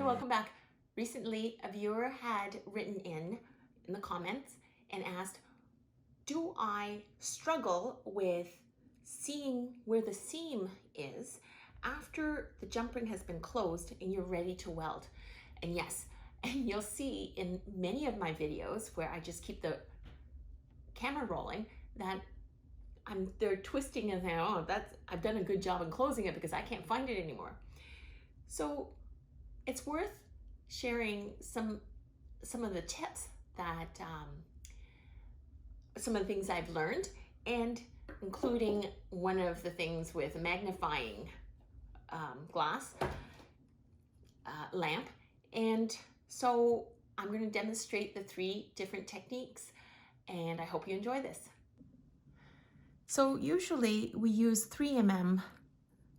Hi, welcome back. Recently, a viewer had written in the comments and asked, do I struggle with seeing where the seam is after the jump ring has been closed and you're ready to weld? And yes, and you'll see in many of my videos where I just keep the camera rolling that they're twisting and saying, oh, I've done a good job in closing it because I can't find it anymore. So it's worth sharing some of the tips that some of the things I've learned, and including one of the things with magnifying glass lamp. And so I'm going to demonstrate the 3 different techniques, and I hope you enjoy this. So usually we use 3mm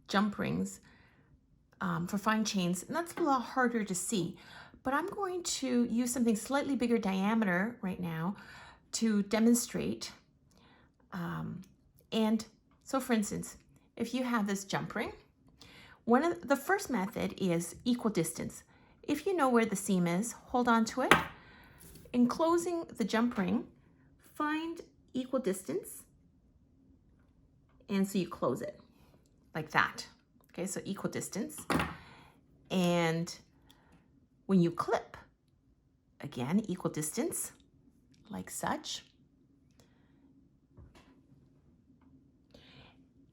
jump rings for fine chains, and that's a lot harder to see. But I'm going to use something slightly bigger diameter right now to demonstrate. And so for instance, if you have this jump ring, the first method is equidistance. If you know where the seam is, hold on to it. In closing the jump ring, find equidistance, and so you close it like that. Okay, so equidistance. And when you clip, again, equidistance, like such.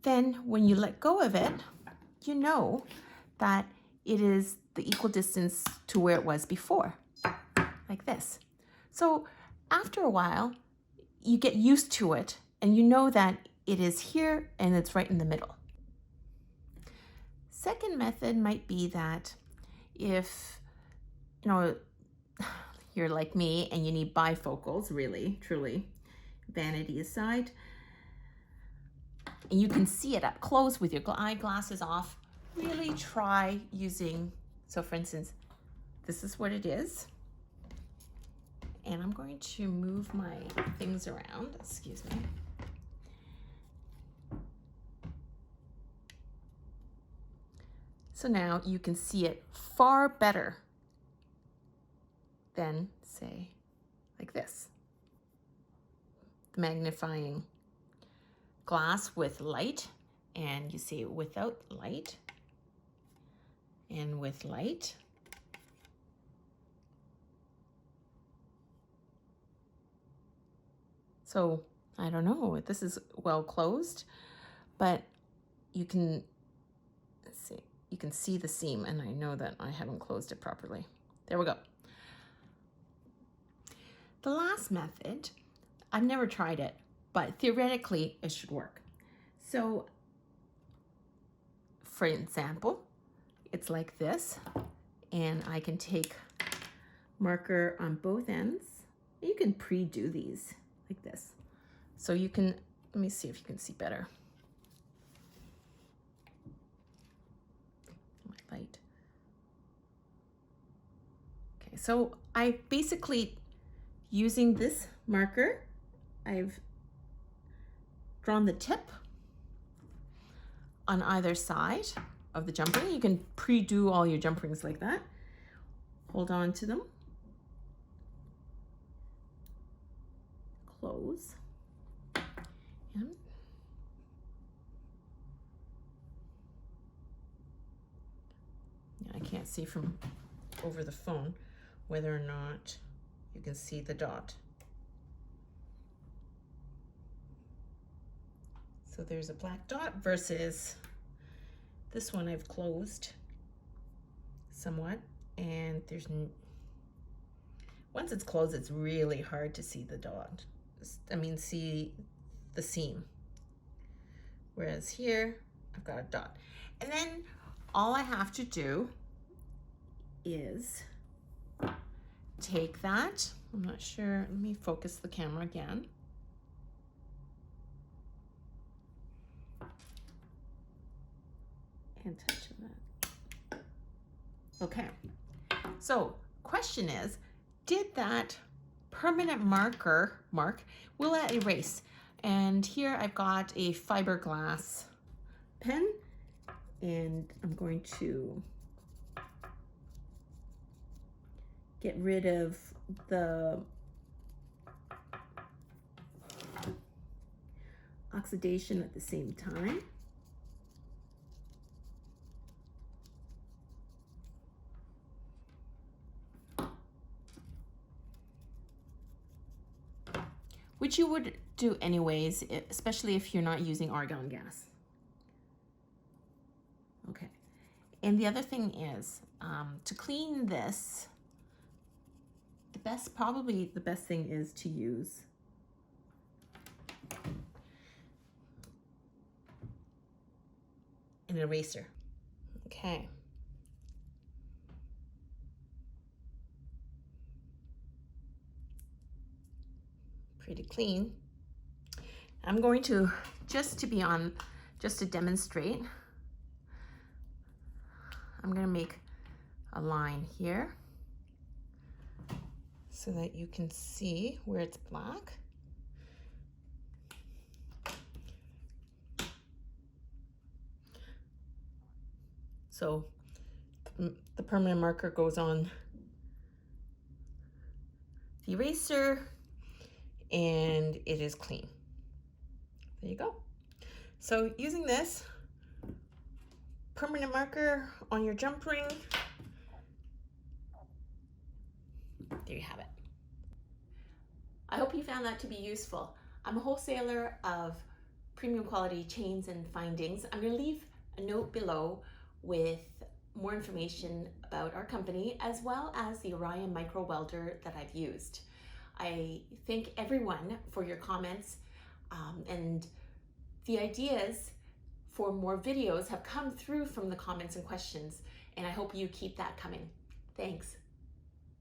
Then when you let go of it, you know that it is the equidistance to where it was before, like this. So after a while, you get used to it and you know that it is here and it's right in the middle. Second method might be that if, you're like me and you need bifocals, really, truly, vanity aside, and you can see it up close with your eyeglasses off, really try using, so for instance, this is what it is. And I'm going to move my things around, excuse me. So now you can see it far better than, say, like this. The magnifying glass with light, and you see it without light, and with light. So I don't know if this is well closed, but you can see, the seam, and I know that I haven't closed it properly. There we go. The last method, I've never tried it, but theoretically it should work. So for example, it's like this, and I can take marker on both ends. You can pre-do these like this. So you can, let me see if you can see better. My light. Okay, so I basically, using this marker, I've drawn the tip on either side of the jump ring. You can pre-do all your jump rings like that. Hold on to them. Close. And I can't see from over the phone whether or not you can see the dot. So there's a black dot versus this one I've closed somewhat, and once it's closed, it's really hard to see the dot. See the seam. Whereas here, I've got a dot. And then all I have to do is take that. I'm not sure, let me focus the camera again. And touch that. Okay, so question is, did that permanent mark, will that erase? And here I've got a fiberglass pen, and I'm going to get rid of the oxidation at the same time. Which you would do anyways, especially if you're not using argon gas. Okay, and the other thing is, to clean this, probably the best thing is to use an eraser. Okay. Pretty clean. I'm going to, just to demonstrate, I'm going to make a line here so that you can see where it's black. So the permanent marker goes on the eraser and it is clean. There you go. So using this permanent marker on your jump ring, there you have it. I hope you found that to be useful. I'm a wholesaler of premium quality chains and findings. I'm going to leave a note below with more information about our company, as well as the Orion micro welder that I've used. I thank everyone for your comments, and the ideas for more videos have come through from the comments and questions, and I hope you keep that coming. Thanks.